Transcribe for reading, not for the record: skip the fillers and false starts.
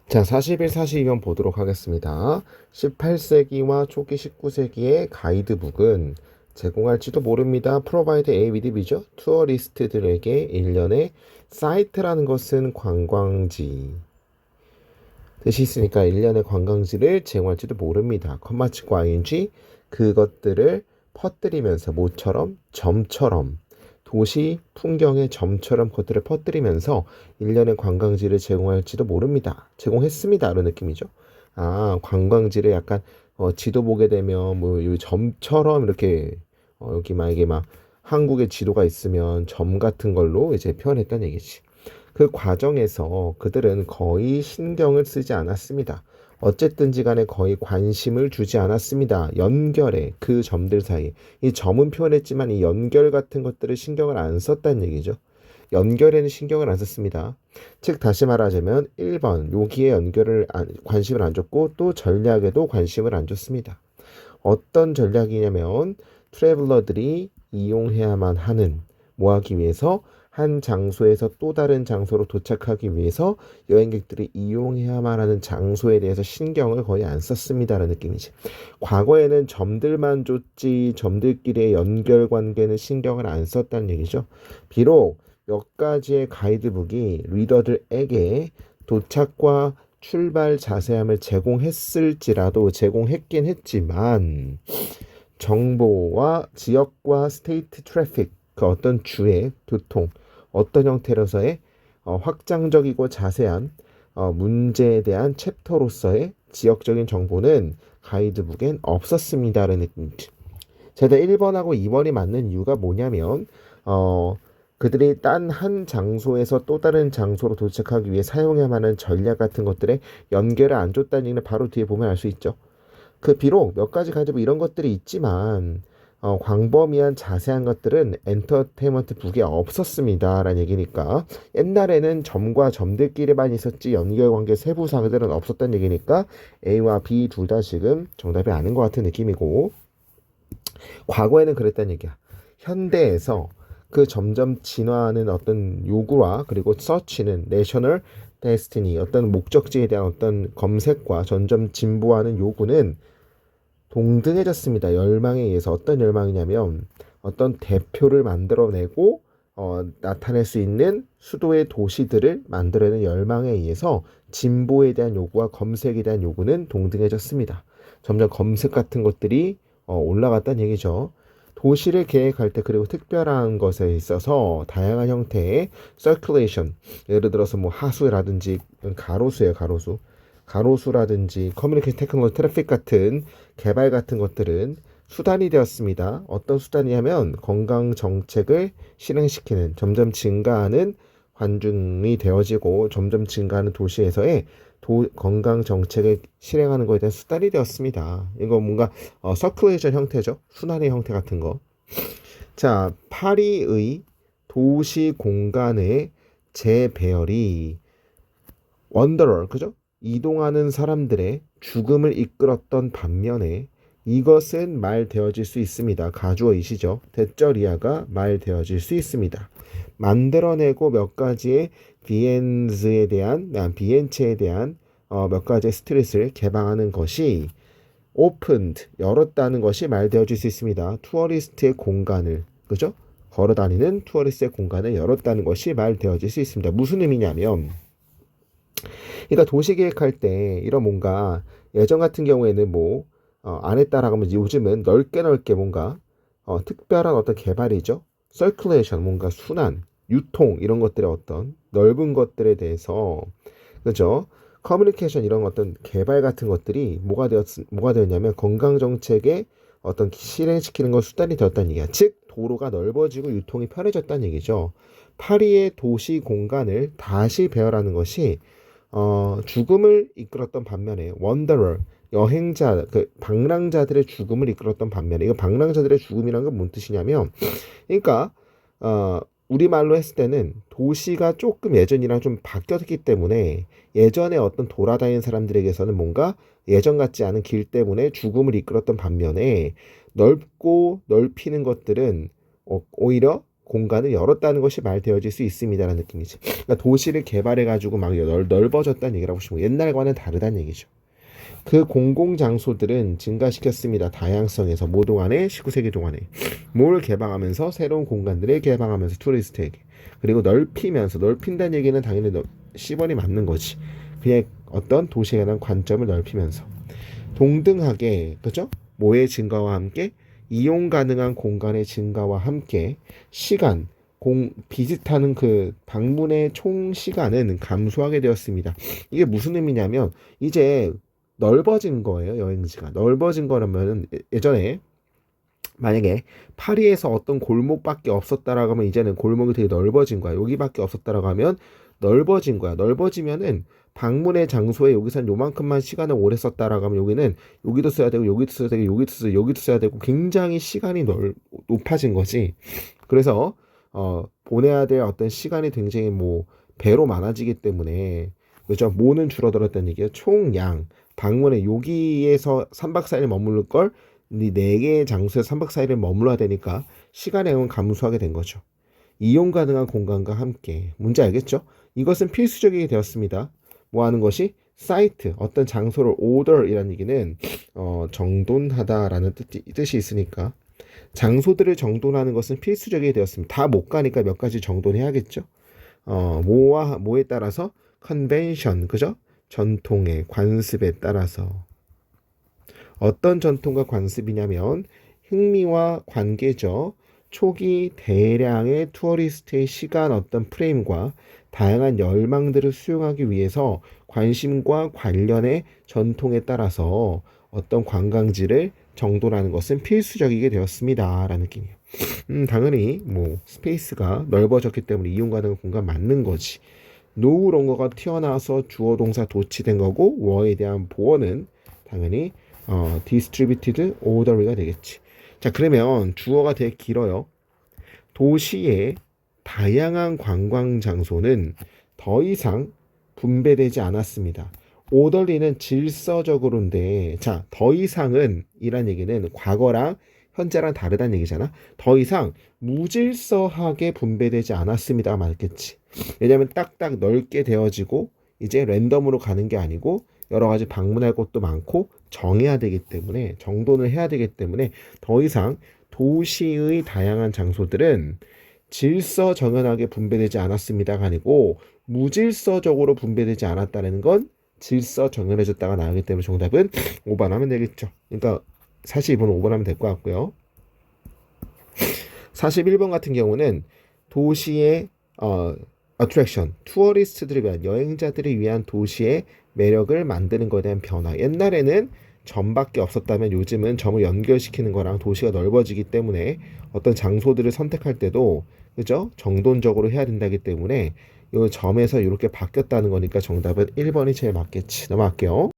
자, 41, 42번 보도록 하겠습니다. 18세기와 초기 19세기의 가이드북은 제공할지도 모릅니다. Provide a with B죠. 투어리스트들에게 일련의 사이트라는 것은 관광지 뜻이 있으니까 일련의 관광지를 제공할지도 모릅니다. 컴마치과 ing 그것들을 퍼뜨리면서 모처럼 점처럼 도시 풍경의 점처럼 그것들을 퍼뜨리면서 일련의 관광지를 제공할지도 모릅니다. 제공했습니다. 이런 느낌이죠. 아, 관광지를 약간 지도 보게 되면 뭐 이 점처럼 이렇게 여기 만약에 막 한국의 지도가 있으면 점 같은 걸로 이제 표현했다는 얘기지. 그 과정에서 그들은 거의 신경을 쓰지 않았습니다. 어쨌든지 간에 거의 관심을 주지 않았습니다. 연결에 그 점들 사이. 이 점은 표현했지만 이 연결 같은 것들을 신경을 안 썼다는 얘기죠. 연결에는 신경을 안 썼습니다. 즉 다시 말하자면 1번 여기에 관심을 안 줬고 또 전략에도 관심을 안 줬습니다. 어떤 전략이냐면 트래블러들이 이용해야만 하는 뭐 하기 위해서 한 장소에서 또 다른 장소로 도착하기 위해서 여행객들이 이용해야만 하는 장소에 대해서 신경을 거의 안 썼습니다라는 느낌이지. 과거에는 점들만 줬지 점들끼리의 연결 관계는 신경을 안 썼다는 얘기죠. 비록 몇 가지의 가이드북이 리더들에게 도착과 출발 자세함을 제공했긴 했지만 정보와 지역과 스테이트 트래픽 그 어떤 주의 교통 어떤 형태로서의 확장적이고 자세한 문제에 대한 챕터로서의 지역적인 정보는 가이드북엔 없었습니다라는 느낌이죠. 제가 1번하고 2번이 맞는 이유가 뭐냐면 그들이 딴 한 장소에서 또 다른 장소로 도착하기 위해 사용해야만 하는 전략 같은 것들에 연결을 안 줬다는 얘기는 바로 뒤에 보면 알 수 있죠. 그 비록 몇 가지 가지고 이런 것들이 있지만 광범위한 자세한 것들은 엔터테인먼트 북에 없었습니다라는 얘기니까 옛날에는 점과 점들끼리만 있었지 연결관계 세부 사항들은 없었다는 얘기니까 A와 B 둘 다 지금 정답이 아닌 것 같은 느낌이고 과거에는 그랬다는 얘기야. 현대에서 그 점점 진화하는 어떤 요구와 그리고 서치는 내셔널 데스티니 어떤 목적지에 대한 어떤 검색과 점점 진보하는 요구는 동등해졌습니다. 열망에 의해서 어떤 열망이냐면 어떤 대표를 만들어내고 나타낼 수 있는 수도의 도시들을 만들어내는 열망에 의해서 진보에 대한 요구와 검색에 대한 요구는 동등해졌습니다. 점점 검색 같은 것들이 올라갔다는 얘기죠. 도시를 계획할 때 그리고 특별한 것에 있어서 다양한 형태의 circulation 예를 들어서 뭐 하수라든지 가로수예요 가로수 가로수라든지 커뮤니케이션 테크놀로지 트래픽 같은 개발 같은 것들은 수단이 되었습니다. 어떤 수단이냐면 건강 정책을 실행시키는 점점 증가하는 관중이 되어지고 점점 증가하는 도시에서의 건강 정책을 실행하는 것에 대한 수단이 되었습니다. 이거 뭔가 서큘레이션 형태죠. 순환의 형태 같은 거. 자, 파리의 도시 공간의 재배열이 원더러, 그죠? 이동하는 사람들의 죽음을 이끌었던 반면에 이것은 말되어질 수 있습니다. 가주어이시죠. 대절이야가 말되어질 수 있습니다. 만들어내고 몇 가지의 비엔체에 대한 몇 가지의 스트릿을 개방하는 것이 opened, 열었다는 것이 말되어질 수 있습니다. 투어리스트의 공간을, 그죠? 걸어다니는 투어리스트의 공간을 열었다는 것이 말되어질 수 있습니다. 무슨 의미냐면 그러니까 도시 계획할 때 이런 뭔가 예전 같은 경우에는 뭐 안 했다라고 하면 요즘은 넓게 뭔가 특별한 어떤 개발이죠. 서큘레이션 뭔가 순환, 유통 이런 것들의 어떤 넓은 것들에 대해서 그죠? 커뮤니케이션 이런 어떤 개발 같은 것들이 뭐가 되었냐면 건강 정책에 어떤 실행시키는 것 수단이 되었다는 얘기야. 즉 도로가 넓어지고 유통이 편해졌다는 얘기죠. 파리의 도시 공간을 다시 배열하는 것이 죽음을 이끌었던 반면에 원더러 여행자 그 방랑자들의 죽음을 이끌었던 반면에 이거 방랑자들의 죽음이란 건 뭔 뜻이냐면 그러니까 우리말로 했을 때는 도시가 조금 예전이랑 좀 바뀌었기 때문에 예전에 어떤 돌아다니는 사람들에게서는 뭔가 예전 같지 않은 길 때문에 죽음을 이끌었던 반면에 넓고 넓히는 것들은 오히려 공간을 열었다는 것이 말되어질 수 있습니다라는 느낌이지. 그러니까 도시를 개발해가지고 막 넓어졌다는 얘기라고 보시면 옛날과는 다르다는 얘기죠. 그 공공장소들은 증가시켰습니다. 다양성에서 뭐 동안에 19세기 동안에 뭘 개방하면서 새로운 공간들을 개방하면서 투리스트에게 그리고 넓힌다는 얘기는 당연히 10원이 맞는 거지. 그냥 어떤 도시에 관한 관점을 넓히면서 동등하게 그죠? 뭐의 증가와 함께 이용 가능한 공간의 증가와 함께 시간 비슷하는 그 방문의 총 시간은 감소하게 되었습니다. 이게 무슨 의미냐면 이제 넓어진 거예요. 여행지가 넓어진 거라면 예전에 만약에 파리에서 어떤 골목밖에 없었다라고 하면 이제는 골목이 되게 넓어진 거야. 여기밖에 없었다라고 하면 넓어진 거야. 넓어지면은 방문의 장소에 여기선 요만큼만 시간을 오래 썼다라고 하면 여기는 여기도 써야 되고 여기도 써야 되고 여기도 써야 되고 굉장히 시간이 높아진 거지. 그래서 보내야 될 어떤 시간이 굉장히 뭐 배로 많아지기 때문에 그죠? 뭐는 줄어들었다는 얘기예요. 총양 방문에 여기에서 3박 4일 머무를 걸 이 4개의 장소에 3박 4일을 머물러야 되니까 시간의 양은 감소하게 된 거죠. 이용 가능한 공간과 함께 문제 알겠죠? 이것은 필수적이게 되었습니다. 뭐 하는 것이 사이트 어떤 장소를 order이라는 얘기는 정돈하다라는 뜻이 있으니까 장소들을 정돈하는 것은 필수적이게 되었습니다. 다 못 가니까 몇 가지 정돈해야겠죠. 뭐에 따라서 컨벤션 그죠? 전통의 관습에 따라서 어떤 전통과 관습이냐면 흥미와 관계죠. 초기 대량의 투어리스트의 시간 어떤 프레임과 다양한 열망들을 수용하기 위해서 관심과 관련의 전통에 따라서 어떤 관광지를 정돈하는 것은 필수적이게 되었습니다. 라는 느낌이에요. 당연히 뭐 스페이스가 넓어졌기 때문에 이용 가능한 공간 맞는 거지. 노우롱어가 튀어나와서 주어 동사 도치된 거고 워에 대한 보어는 당연히 distributed order가 되겠지. 자, 그러면 주어가 되게 길어요. 도시의 다양한 관광 장소는 더 이상 분배되지 않았습니다. 오더리는 질서적으로인데, 자, 더 이상은 이란 얘기는 과거랑 현재랑 다르다는 얘기잖아. 더 이상 무질서하게 분배되지 않았습니다가 맞겠지. 왜냐하면 딱딱 넓게 되어지고 이제 랜덤으로 가는 게 아니고 여러 가지 방문할 곳도 많고 정해야 되기 때문에 정돈을 해야 되기 때문에 더 이상 도시의 다양한 장소들은 질서정연하게 분배되지 않았습니다가 아니고 무질서적으로 분배되지 않았다는 건 질서정연해졌다가 나오기 때문에 정답은 5번 하면 되겠죠. 그러니까 42번은 5번 하면 될 것 같고요. 41번 같은 경우는 도시의 attraction, 투어리스트들을 위한 여행자들을 위한 도시의 매력을 만드는 것에 대한 변화. 옛날에는 점밖에 없었다면 요즘은 점을 연결시키는 거랑 도시가 넓어지기 때문에 어떤 장소들을 선택할 때도 그죠? 정돈적으로 해야 된다기 때문에 이 점에서 이렇게 바뀌었다는 거니까 정답은 1번이 제일 맞겠지. 넘어갈게요.